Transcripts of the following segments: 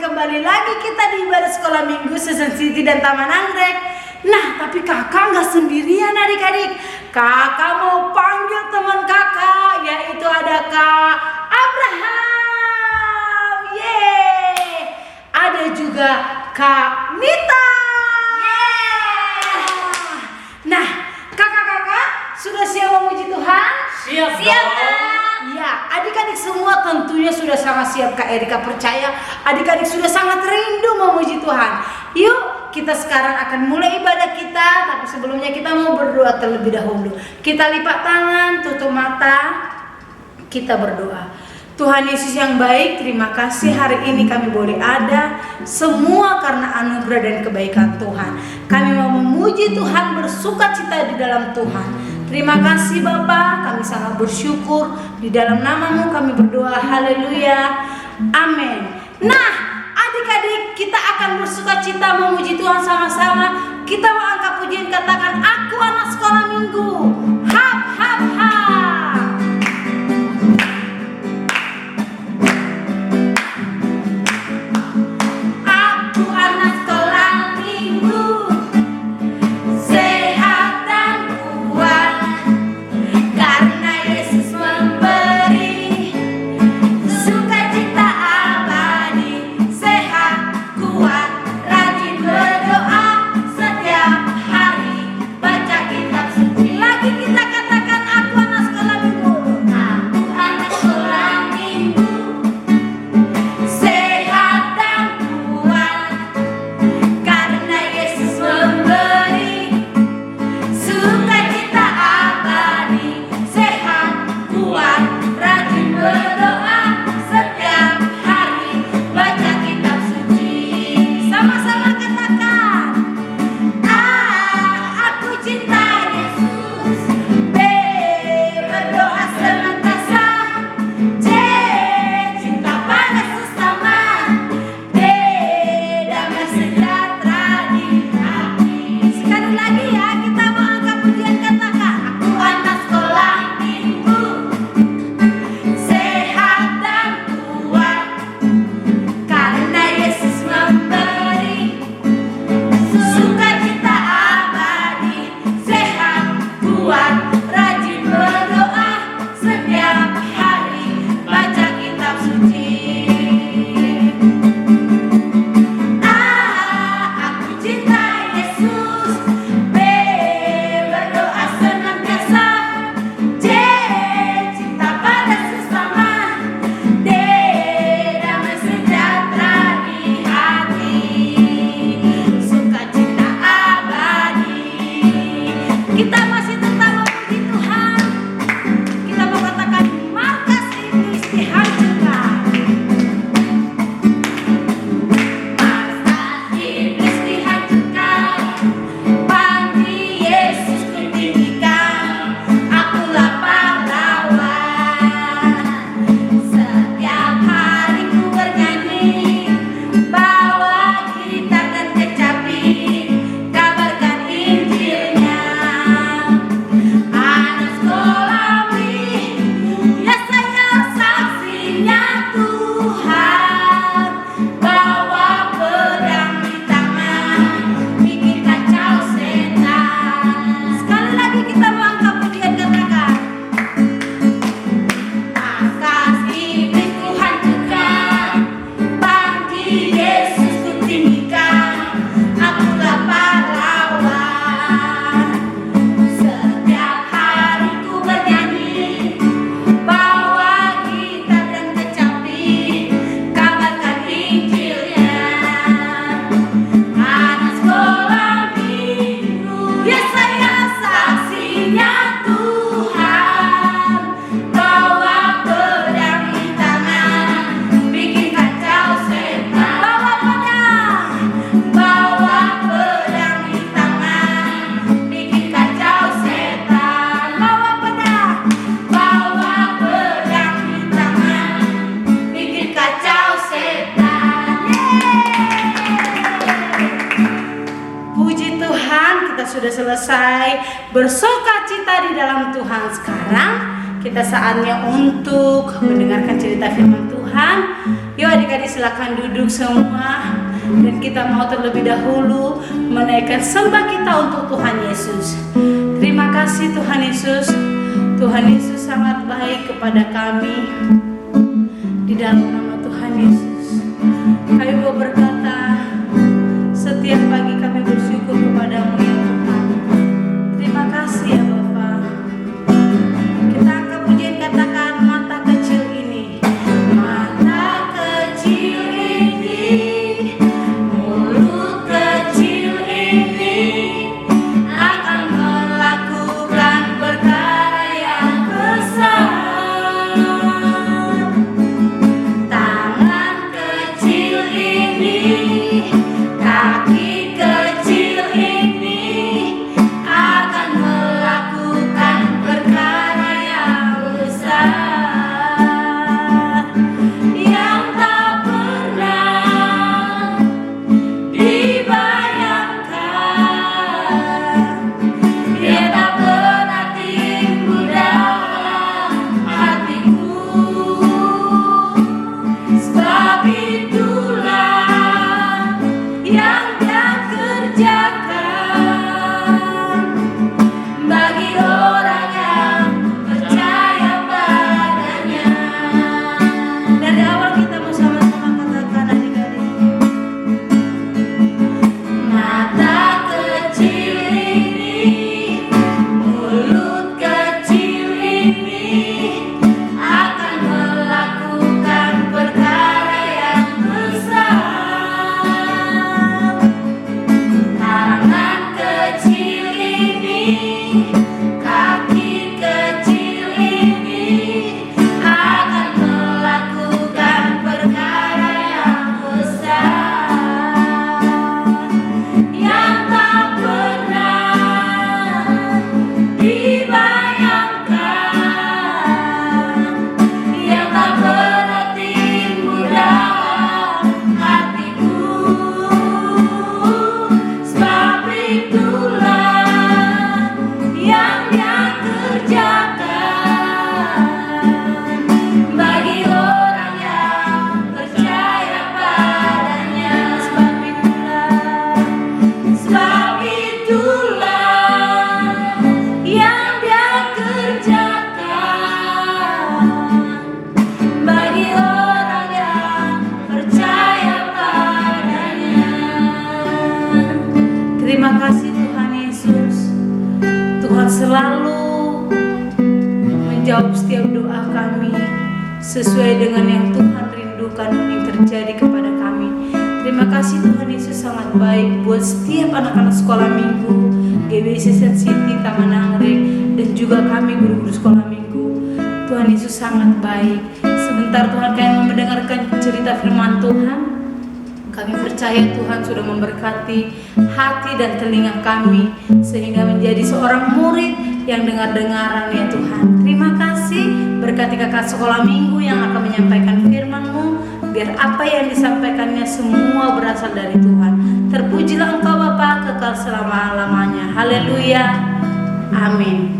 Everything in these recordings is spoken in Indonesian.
kembali lagi kita di ibadah sekolah minggu Season City dan Taman Anggrek. Nah, tapi kakak nggak sendirian adik-adik. Kakak mau panggil teman kakak, yaitu ada Kak Abraham. Yeay. Ada juga Kak Nita. Yeay. Nah, kakak-kakak sudah siap memuji Tuhan? Siap. Ya, adik-adik semua tentunya sudah sangat siap. Kak Erika percaya adik-adik sudah sangat rindu memuji Tuhan. Yuk, kita sekarang akan mulai ibadah kita. Tapi sebelumnya kita mau berdoa terlebih dahulu. Kita lipat tangan, tutup mata, kita berdoa. Tuhan Yesus yang baik, terima kasih hari ini kami boleh ada. Semua karena anugerah dan kebaikan Tuhan. Kami mau memuji Tuhan, bersuka cita di dalam Tuhan. Terima kasih Bapa, kami sangat bersyukur. Di dalam nama-Mu kami berdoa, haleluya, amin. Nah, adik-adik, kita akan bersuka cita memuji Tuhan sama-sama. Kita mau angkat pujian, katakan, aku anak sekolah minggu. Hap, hap, hap. Aku anak sekolah minggu, sehat dan kuat, karena Yesus memberi sukacita abadi. Sehat, kuat, rajin berdoa setiap hari, baca kitab suci. Lagi kita katakan, aku anak sekolah minggu. Aku anak sekolah minggu, sehat dan kuat, karena Yesus memberi sukacita abadi. Sehat, kuat, rajin berdoa setiap hari, baca kitab suci. Sama-sama katakan, aku cinta Yesus. B, berdoa senantiasa. C, cinta pada sesama. D, damai sejahtera di hati. Sekali lagi ya, kita mau angkat pujian, katakan, aku anak sekolah minggu, sehat dan kuat, karena Yesus memberi sukacita abadi. Sehat, kuat, rajin berdoa setiap hari, baca kitab suci. Aku cinta Yesus. B, berdoa senantiasa. C, cinta pada sesama. D, damai sejahtera di hati, sukacita abadi. Kita masih tetap memuji Tuhan. Kita mau katakan, markas iblis dihancurkan. Markas iblis dihancurkan, panggil Yesus kutinggikan. Akulah pahlawan. Setiap hari ku bernyanyi, bawa gitar dan kecapi, kabarkan Injilnya. Anak sekolah minggu, ya saya saksinya Tuhan. Bawa pedang di tangan, bikin kacau setan. Sekali lagi kita mau angkat pujian, katakan, markas iblis ku hancurkan, panggil Yesus ku tinggikan. Akulah pahlawan. Setiap hari ku bernyanyi, bawa gitar dan kecapi, kabarkan Injilnya. Anak sekolah minggu, ya saya saksinya Tuhan. Bawa pedang di tangan, bikin kacau setan. Bawa pedang di tangan, bikin kacau setan. Bawa pedang di tangan, bikin kacau setan. Puji Tuhan, kita sudah selesai bersuka cita di dalam Tuhan. Sekarang kita saatnya untuk mendengarkan cerita firman Tuhan. Yuk adik-adik silakan duduk semua. Dan kita mau terlebih dahulu menaikkan sembah kita untuk Tuhan Yesus. Terima kasih Tuhan Yesus. Tuhan Yesus sangat baik kepada kami. Di dalam nama Tuhan Yesus, kami mau berkata, setiap pagi kami bersyukur kepadamu ya Tuhan. Terima kasih ya Bapa. Kita angkat pujian, katakan mata kecil ini. Mata kecil ini, mulut kecil ini akan melakukan perkara yang besar. Tangan kecil ini, kaki kecil ini akan melakukan perkara yang besar, yang tak pernah dibayangkan, yang tak pernah timbul dalam hatiku. Sebab itulah yang Dia kerjakan bagi orang yang percaya padanya. Dari awal kita mau sama-sama katakan adik-adik. Mata kecil ini, mulut kecil ini akan melakukan perkara yang besar. Tangan kecil ini, kaki kecil ini akan melakukan perkara yang besar, yang tak pernah dibayangkan, yang tak pernah timbul dalam hatiku. Sebab itulah yang Dia kerjakan bagi orang yang percaya padanya. Sebab itulah yang Dia kerjakan bagi orang yang percaya padanya. Terima kasih Tuhan Yesus. Tuhan selalu menjawab setiap doa kami sesuai dengan yang Tuhan rindukan yang terjadi kepada kami. Terima kasih Tuhan Yesus sangat baik buat setiap anak-anak sekolah minggu GBI Season City Taman Anggrek dan juga kami guru-guru sekolah minggu. Tuhan Yesus sangat baik. Sebentar Tuhan kami mau mendengarkan cerita firman Tuhan. Kami percaya Tuhan sudah memberkati hati dan telinga kami sehingga menjadi seorang murid yang dengar-dengaran ya Tuhan. Terima kasih, berkati kakak sekolah minggu yang akan menyampaikan firman-Mu, biar apa yang disampaikannya semua berasal dari Tuhan. Terpujilah Engkau Bapa kekal selama-lamanya. Haleluya. Amin.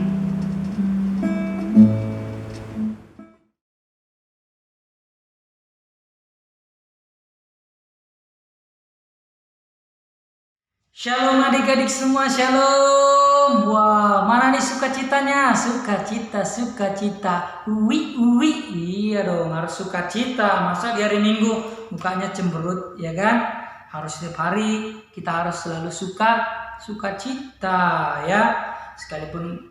Shalom adik-adik semua, shalom. Wah, mana nih sukacitanya? Sukacita. Uwi. Iya dong, harus sukacita. Masa di hari Minggu mukanya cemberut, ya kan? Harus setiap hari kita harus selalu sukacita, ya. Sekalipun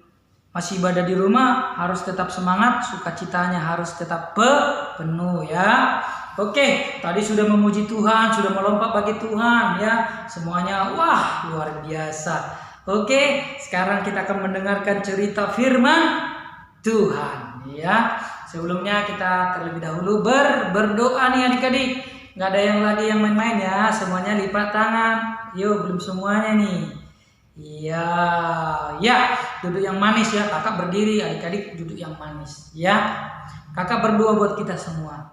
masih ibadah di rumah, harus tetap semangat, sukacitanya harus tetap penuh, ya. Oke, tadi sudah memuji Tuhan, sudah melompat bagi Tuhan, ya. Semuanya wah luar biasa. Oke, sekarang kita akan mendengarkan cerita firman Tuhan, ya. Sebelumnya kita terlebih dahulu berdoa nih adik-adik. Nggak ada yang lagi yang main-main ya, semuanya lipat tangan. Yuk, belum semuanya nih. Iya, duduk yang manis ya. Kakak berdiri, adik-adik duduk yang manis, ya. Kakak berdoa buat kita semua.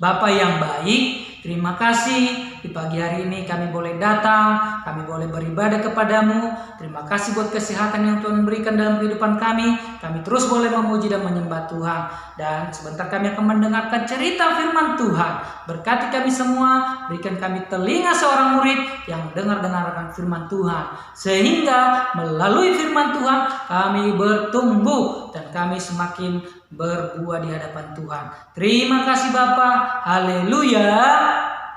Bapa yang baik, terima kasih di pagi hari ini kami boleh datang, kami boleh beribadah kepadamu. Terima kasih buat kesehatan yang Tuhan berikan dalam kehidupan kami. Kami terus boleh memuji dan menyembah Tuhan. Dan sebentar kami akan mendengarkan cerita firman Tuhan. Berkati kami semua, berikan kami telinga seorang murid yang dengar-dengarkan firman Tuhan. Sehingga melalui firman Tuhan kami bertumbuh dan kami semakin berbuah di hadapan Tuhan. Terima kasih Bapa. Haleluya.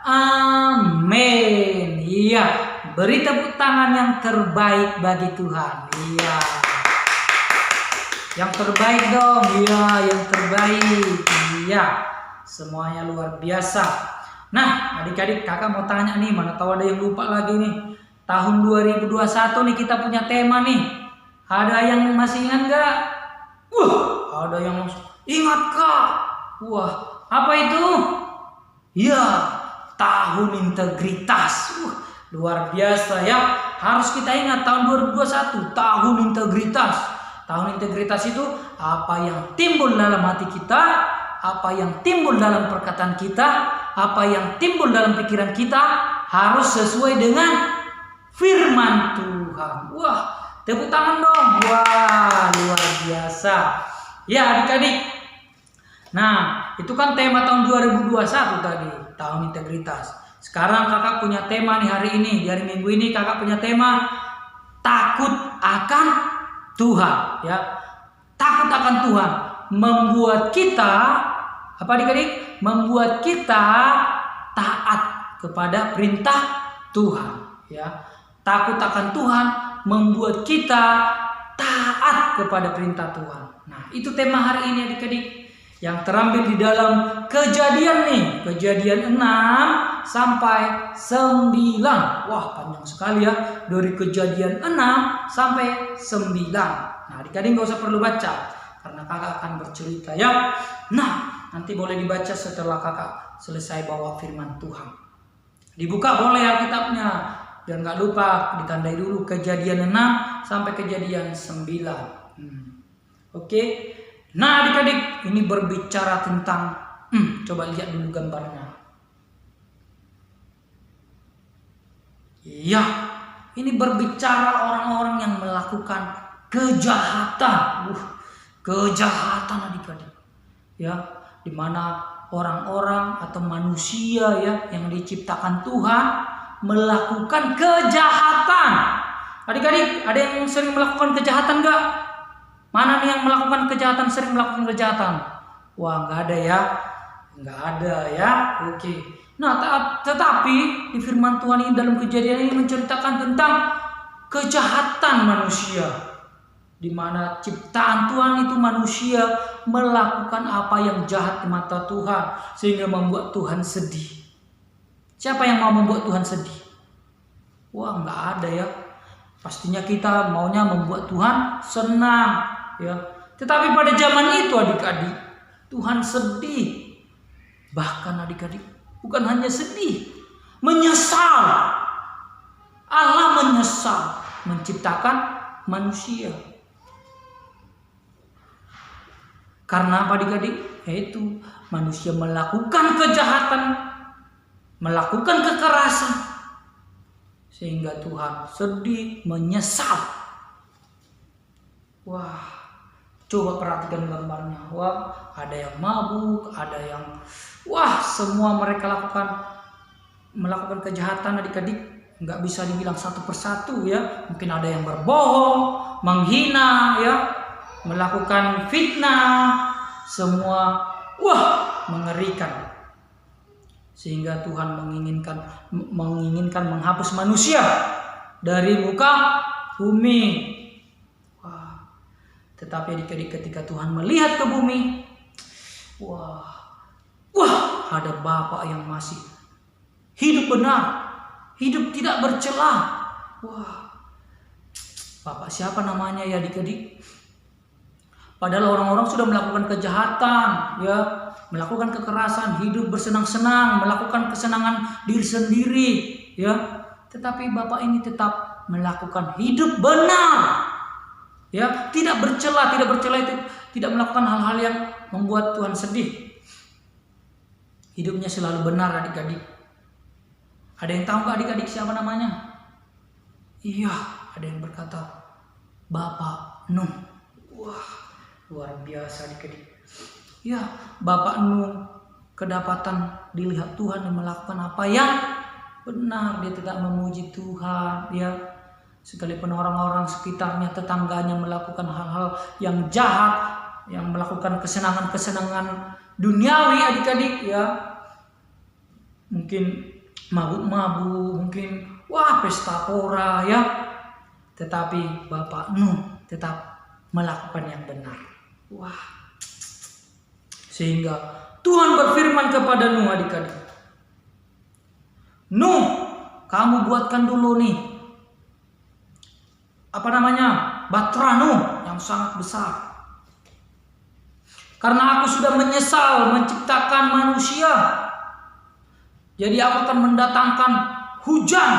Amin. Iya, beri tepuk tangan yang terbaik bagi Tuhan. Iya. Yang terbaik dong. Iya, yang terbaik. Iya. Semuanya luar biasa. Nah, adik-adik, kakak mau tanya nih, mana tahu ada yang lupa lagi nih. Tahun 2021 nih kita punya tema nih. Ada yang masih ingat gak? Ada yang ingat Kak. Wah, apa itu? Ya, tahun integritas. Luar biasa ya. Harus kita ingat tahun 2021, tahun integritas. Tahun integritas itu apa yang timbul dalam hati kita, apa yang timbul dalam perkataan kita, apa yang timbul dalam pikiran kita harus sesuai dengan firman Tuhan. Wah, tepuk tangan dong. Wah, luar biasa. Ya adik-adik. Nah, itu kan tema tahun 2021 tadi, tahun integritas. Sekarang kakak punya tema nih hari ini. Di hari Minggu ini kakak punya tema takut akan Tuhan. Ya, takut akan Tuhan membuat kita apa adik-adik? Membuat kita taat kepada perintah Tuhan. Ya, takut akan Tuhan membuat kita taat kepada perintah Tuhan. Nah, itu tema hari ini adik-adik yang terambil di dalam Kejadian nih, Kejadian 6 sampai 9. Wah, panjang sekali ya, dari Kejadian 6 sampai 9. Nah, adik-adik nggak usah perlu baca karena kakak akan bercerita ya. Nah, nanti boleh dibaca setelah kakak selesai bawa firman Tuhan. Dibuka boleh ya kitabnya. Dan nggak lupa ditandai dulu Kejadian 6 sampai Kejadian 9. Oke. Nah adik-adik, ini berbicara tentang coba lihat dulu gambarnya. Iya, ini berbicara orang-orang yang melakukan kejahatan. Kejahatan adik-adik. Ya, dimana orang-orang atau manusia ya yang diciptakan Tuhan melakukan kejahatan. Adik-adik, ada yang sering melakukan kejahatan enggak? Mana nih yang melakukan kejahatan, sering melakukan kejahatan? Wah, enggak ada ya. Enggak ada ya. Oke. Nah, tetapi di firman Tuhan ini dalam Kejadian ini menceritakan tentang kejahatan manusia. Di mana ciptaan Tuhan itu manusia melakukan apa yang jahat di mata Tuhan sehingga membuat Tuhan sedih. Siapa yang mau membuat Tuhan sedih? Wah, enggak ada ya. Pastinya kita maunya membuat Tuhan senang, ya. Tetapi pada zaman itu adik-adik, Tuhan sedih. Bahkan adik-adik, bukan hanya sedih, menyesal. Allah menyesal menciptakan manusia. Karena apa adik-adik? Yaitu manusia melakukan kejahatan, melakukan kekerasan, sehingga Tuhan sedih, menyesal. Wah, coba perhatikan gambarnya. Wah, ada yang mabuk, ada yang semua mereka melakukan kejahatan adik-adik. Nggak bisa dibilang satu persatu ya. Mungkin ada yang berbohong, menghina ya, melakukan fitnah. Semua mengerikan. Sehingga Tuhan menginginkan menghapus manusia dari muka bumi. Tetapi adik-adik ketika Tuhan melihat ke bumi, ada Bapa yang masih hidup benar, hidup tidak bercela. Bapak siapa namanya ya adik-adik? Padahal orang-orang sudah melakukan kejahatan, ya, melakukan kekerasan, hidup bersenang-senang, melakukan kesenangan diri sendiri, ya. Tetapi Bapak ini tetap melakukan hidup benar, ya, tidak bercela itu tidak melakukan hal-hal yang membuat Tuhan sedih. Hidupnya selalu benar adik-adik. Ada yang tahu nggak adik-adik siapa namanya? Iya, ada yang berkata Bapak Nuh. Wah, luar biasa adik-adik. Ya, Bapak Nuh kedapatan dilihat Tuhan dan melakukan apa yang benar. Dia tidak memuji Tuhan, ya. Sekalipun orang-orang sekitarnya, tetangganya melakukan hal-hal yang jahat, yang melakukan kesenangan-kesenangan duniawi adik-adik, ya. Mungkin mabuk-mabuk, mungkin pesta pora, ya. Tetapi Bapak Nuh tetap melakukan yang benar. Sehingga Tuhan berfirman kepada Nuh adik-adik. Nuh, kamu buatkan dulu nih batra Nuh yang sangat besar. Karena aku sudah menyesal menciptakan manusia. Jadi aku akan mendatangkan hujan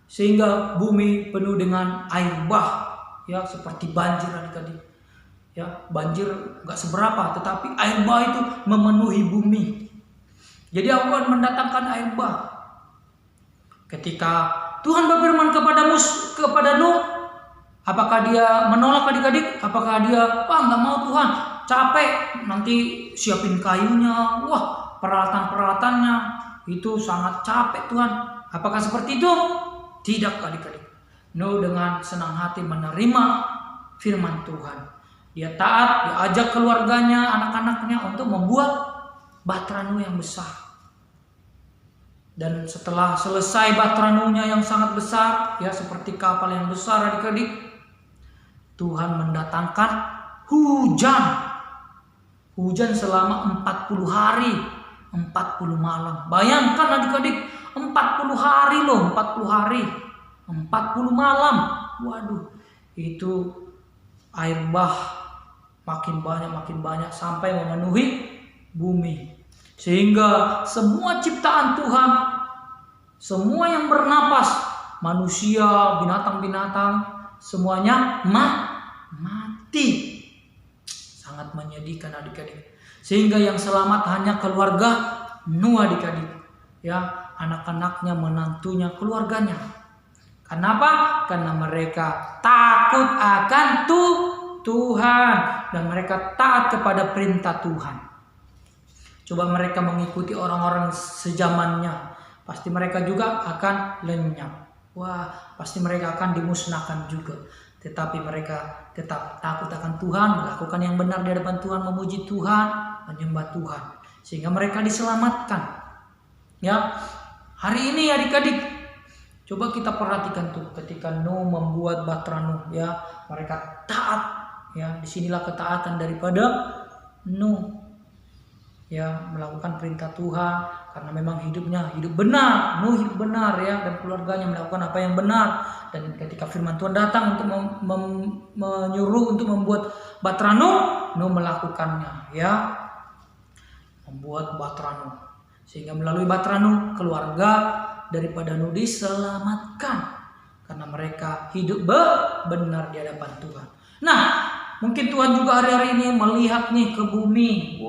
sehingga bumi penuh dengan air bah, ya, seperti banjir adik-adik. Ya, banjir gak seberapa, tetapi air bah itu memenuhi bumi. Jadi aku akan mendatangkan air bah. Ketika Tuhan berfirman kepada Nuh, apakah dia menolak adik-adik? Apakah dia, gak mau Tuhan, capek, nanti siapin kayunya, peralatan-peralatannya, itu sangat capek Tuhan. Apakah seperti itu? Tidak adik-adik. Nuh dengan senang hati menerima firman Tuhan. Dia taat, diajak keluarganya, anak-anaknya untuk membuat batra Nuh yang besar. Dan setelah selesai batra Nuhnya yang sangat besar, ya seperti kapal yang besar adik-adik, Tuhan mendatangkan hujan. Hujan selama 40 hari, 40 malam. Bayangkan adik-adik, 40 hari loh, 40 hari, 40 malam. Waduh, itu air bah makin banyak sampai memenuhi bumi. Sehingga semua ciptaan Tuhan, semua yang bernapas, manusia, binatang-binatang, semuanya mati. Sangat menyedihkan adik-adik. Sehingga yang selamat hanya keluarga Nuh adik-adik. Ya, anak-anaknya, menantunya, keluarganya. Kenapa? Karena mereka takut akan Tuhan dan mereka taat kepada perintah Tuhan. Coba mereka mengikuti orang-orang sezamannya, pasti mereka juga akan lenyap. Pasti mereka akan dimusnahkan juga. Tetapi mereka tetap takut akan Tuhan, melakukan yang benar di hadapan Tuhan, memuji Tuhan, menyembah Tuhan, sehingga mereka diselamatkan. Ya, hari ini adik-adik, coba kita perhatikan tuh, ketika Nuh membuat batra Nuh, ya, mereka taat. Ya, disinilah ketaatan daripada Nuh. Ya, melakukan perintah Tuhan karena memang hidupnya hidup benar. Nuh hidup benar, ya, dan keluarganya melakukan apa yang benar. Dan ketika firman Tuhan datang untuk menyuruh untuk membuat batra Nuh melakukannya, ya. Membuat batra Nuh. Sehingga melalui batra Nuh, keluarga daripada Nuh diselamatkan karena mereka hidup benar di hadapan Tuhan. Nah, mungkin Tuhan juga hari-hari ini melihat nih ke bumi.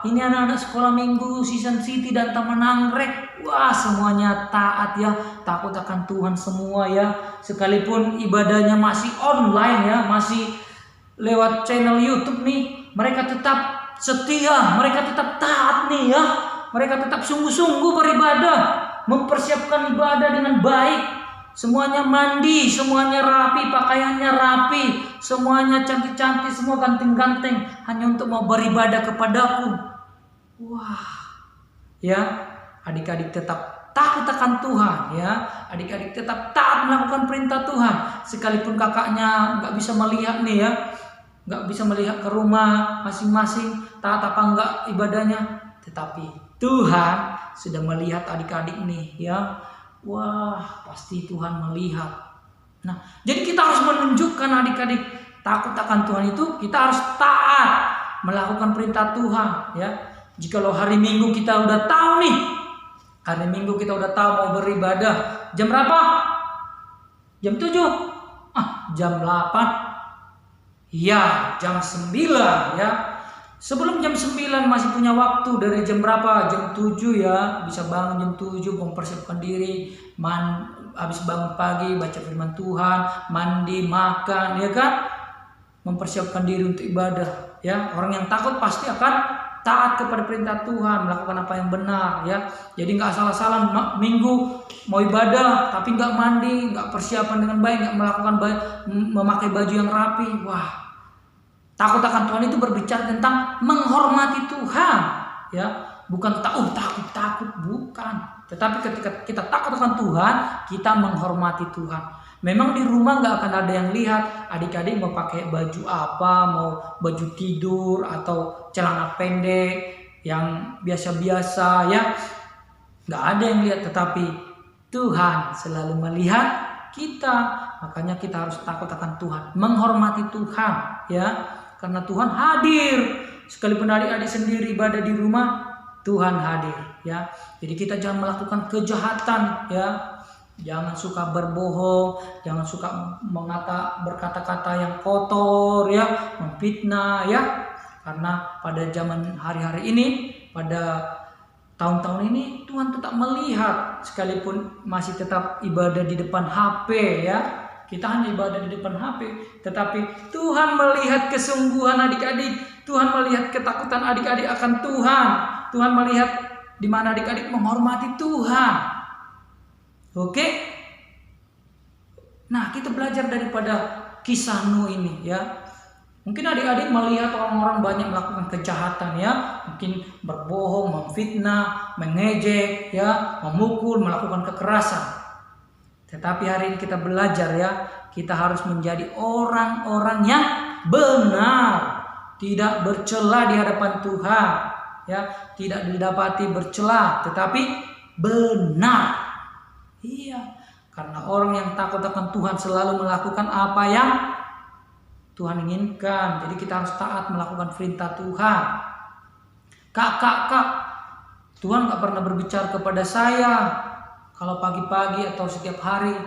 Ini anak-anak sekolah minggu Season City dan Taman Anggrek. Semuanya taat, ya, takut akan Tuhan semua, ya. Sekalipun ibadahnya masih online, ya, masih lewat channel YouTube nih, mereka tetap setia, mereka tetap taat nih, ya. Mereka tetap sungguh-sungguh beribadah, mempersiapkan ibadah dengan baik. Semuanya mandi, semuanya rapi, pakaiannya rapi, semuanya cantik-cantik, semua ganteng-ganteng, hanya untuk mau beribadah kepadaku. Ya, adik-adik tetap takut akan Tuhan, ya. Adik-adik tetap taat melakukan perintah Tuhan. Sekalipun kakaknya nggak bisa melihat nih, ya, nggak bisa melihat ke rumah masing-masing, taat apa enggak ibadahnya, tetapi Tuhan sudah melihat adik-adik nih, ya. Pasti Tuhan melihat. Nah, jadi kita harus menunjukkan adik-adik takut akan Tuhan itu, kita harus taat melakukan perintah Tuhan, ya. Jikalau hari Minggu kita udah tahu nih, hari Minggu kita udah tahu mau beribadah jam berapa? Jam 7? Jam 8? Ya, jam 9, ya. Sebelum jam 9 masih punya waktu, dari jam berapa? Jam 7 ya, bisa bangun jam 7, mempersiapkan diri, habis bangun pagi, baca firman Tuhan, mandi, makan, ya kan? Mempersiapkan diri untuk ibadah, ya. Orang yang takut pasti akan taat kepada perintah Tuhan, melakukan apa yang benar, ya. Jadi nggak salah-salah minggu mau ibadah, tapi nggak mandi, nggak persiapan dengan baik, nggak memakai baju yang rapi. Wah, takut akan Tuhan itu berbicara tentang menghormati Tuhan, ya, bukan takut, bukan. Tetapi ketika kita takut akan Tuhan, kita menghormati Tuhan. Memang di rumah nggak akan ada yang lihat adik-adik mau pakai baju apa, mau baju tidur atau celana pendek yang biasa-biasa, ya, nggak ada yang lihat. Tetapi Tuhan selalu melihat kita, makanya kita harus takut akan Tuhan, menghormati Tuhan, ya. Karena Tuhan hadir. Sekalipun adik-adik sendiri ibadah di rumah, Tuhan hadir, ya. Jadi kita jangan melakukan kejahatan, ya. Jangan suka berbohong, jangan suka berkata-kata yang kotor, ya, memfitnah, ya. Karena pada zaman hari-hari ini, pada tahun-tahun ini, Tuhan tetap melihat, sekalipun masih tetap ibadah di depan HP, ya. Kita hanya ibadah di depan HP, tetapi Tuhan melihat kesungguhan adik-adik, Tuhan melihat ketakutan adik-adik akan Tuhan, Tuhan melihat di mana adik-adik menghormati Tuhan. Oke? Nah, kita belajar daripada kisah Nuh ini, ya. Mungkin adik-adik melihat orang-orang banyak melakukan kejahatan, ya, mungkin berbohong, memfitnah, mengejek, ya, memukul, melakukan kekerasan. Tetapi hari ini kita belajar, ya, kita harus menjadi orang-orang yang benar, tidak bercela di hadapan Tuhan, ya, tidak didapati bercela, tetapi benar. Iya, karena orang yang takut akan Tuhan selalu melakukan apa yang Tuhan inginkan. Jadi kita harus taat melakukan perintah Tuhan. Kak, Tuhan gak pernah berbicara kepada saya. Kalau pagi-pagi atau setiap hari,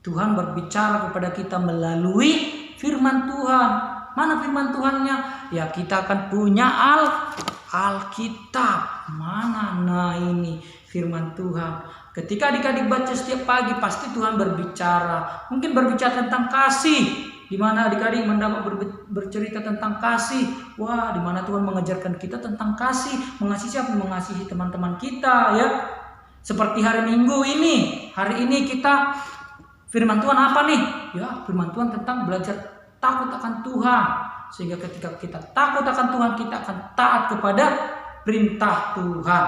Tuhan berbicara kepada kita melalui firman Tuhan. Mana firman Tuhannya? Ya, kita akan punya Alkitab. Mana? Nah, ini firman Tuhan. Ketika adik-adik baca setiap pagi, pasti Tuhan berbicara. Mungkin berbicara tentang kasih, di mana adik-adik mendapat bercerita tentang kasih. Wah, di mana Tuhan mengajarkan kita tentang kasih. Mengasihi siapa? Mengasihi teman-teman kita, ya. Seperti hari Minggu ini. Hari ini kita firman Tuhan apa nih? Ya, firman Tuhan tentang belajar takut akan Tuhan. Sehingga ketika kita takut akan Tuhan, kita akan taat kepada perintah Tuhan.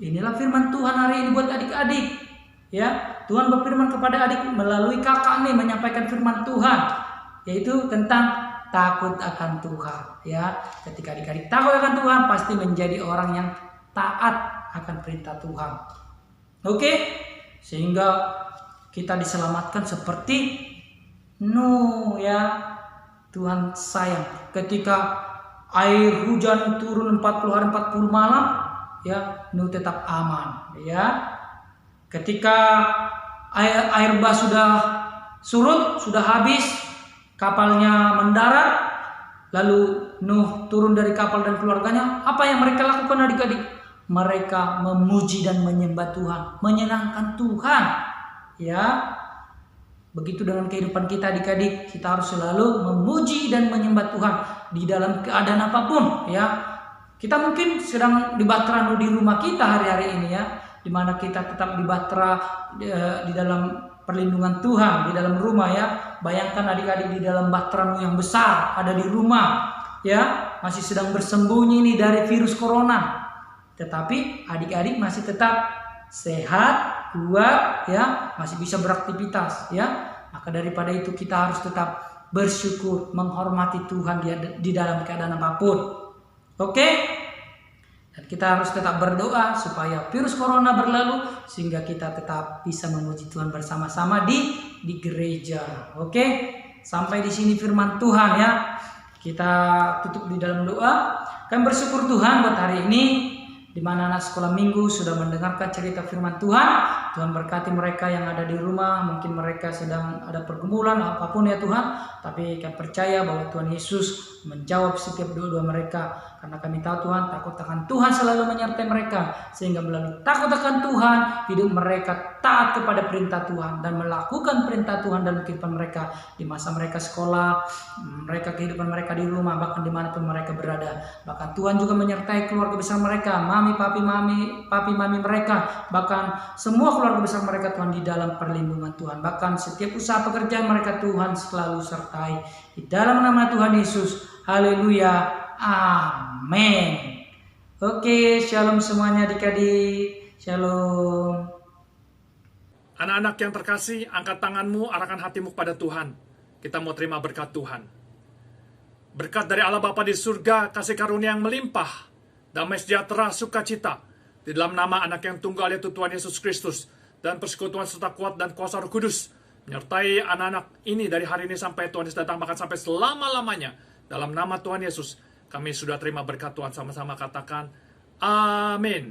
Inilah firman Tuhan hari ini buat adik-adik. Ya, Tuhan berfirman kepada adik melalui kakak nih menyampaikan firman Tuhan, yaitu tentang takut akan Tuhan. Ya, ketika adik-adik takut akan Tuhan, pasti menjadi orang yang taat akan perintah Tuhan. Oke? Sehingga kita diselamatkan seperti Nuh, ya. Tuhan sayang. Ketika air hujan turun 40 hari 40 malam, ya, Nuh tetap aman, ya. Ketika air bah sudah surut, sudah habis, kapalnya mendarat, lalu Nuh turun dari kapal dan keluarganya, apa yang mereka lakukan adik-adik? Mereka memuji dan menyembah Tuhan, menyenangkan Tuhan, ya. Begitu dengan kehidupan kita adik-adik, kita harus selalu memuji dan menyembah Tuhan di dalam keadaan apapun, ya. Kita mungkin sedang dibahtera di rumah kita hari-hari ini, ya, di mana kita tetap dibahtera di dalam perlindungan Tuhan di dalam rumah, ya. Bayangkan adik-adik di dalam bahtera yang besar ada di rumah, ya, masih sedang bersembunyi nih dari virus corona. Tetapi adik-adik masih tetap sehat, kuat, ya, masih bisa beraktivitas, ya. Maka daripada itu kita harus tetap bersyukur, menghormati Tuhan di dalam keadaan apapun. Oke? Dan kita harus tetap berdoa supaya virus corona berlalu sehingga kita tetap bisa memuji Tuhan bersama-sama di gereja. Oke? Sampai di sini firman Tuhan, ya. Kita tutup di dalam doa. Kami bersyukur Tuhan buat hari ini, di mana anak sekolah minggu sudah mendengarkan cerita firman Tuhan. Tuhan berkati mereka yang ada di rumah, mungkin mereka sedang ada pergumulan apapun ya Tuhan, tapi kami percaya bahwa Tuhan Yesus menjawab setiap doa-doa mereka, karena kami tahu Tuhan, takut akan Tuhan selalu menyertai mereka, sehingga melalui takut akan Tuhan, hidup mereka taat kepada perintah Tuhan dan melakukan perintah Tuhan dalam kehidupan mereka di masa mereka sekolah, mereka kehidupan mereka di rumah, bahkan dimanapun mereka berada. Bahkan Tuhan juga menyertai keluarga besar mereka, papi mami mereka, bahkan semua keluarga besar mereka Tuhan di dalam perlindungan Tuhan. Bahkan setiap usaha pekerjaan mereka Tuhan selalu sertai. Di dalam nama Tuhan Yesus, haleluya, amin. Oke, shalom semuanya adik-adik, shalom. Anak-anak yang terkasih, angkat tanganmu, arahkan hatimu kepada Tuhan. Kita mau terima berkat Tuhan. Berkat dari Allah Bapa di surga, kasih karunia yang melimpah, damai sejahtera, sukacita, di dalam nama anak yang tunggal yaitu Tuhan Yesus Kristus, dan persekutuan serta kuat dan kuasa Roh Kudus, menyertai anak-anak ini dari hari ini sampai Tuhan Yesus datang, bahkan sampai selama-lamanya. Dalam nama Tuhan Yesus, kami sudah terima berkat Tuhan, sama-sama katakan, amin.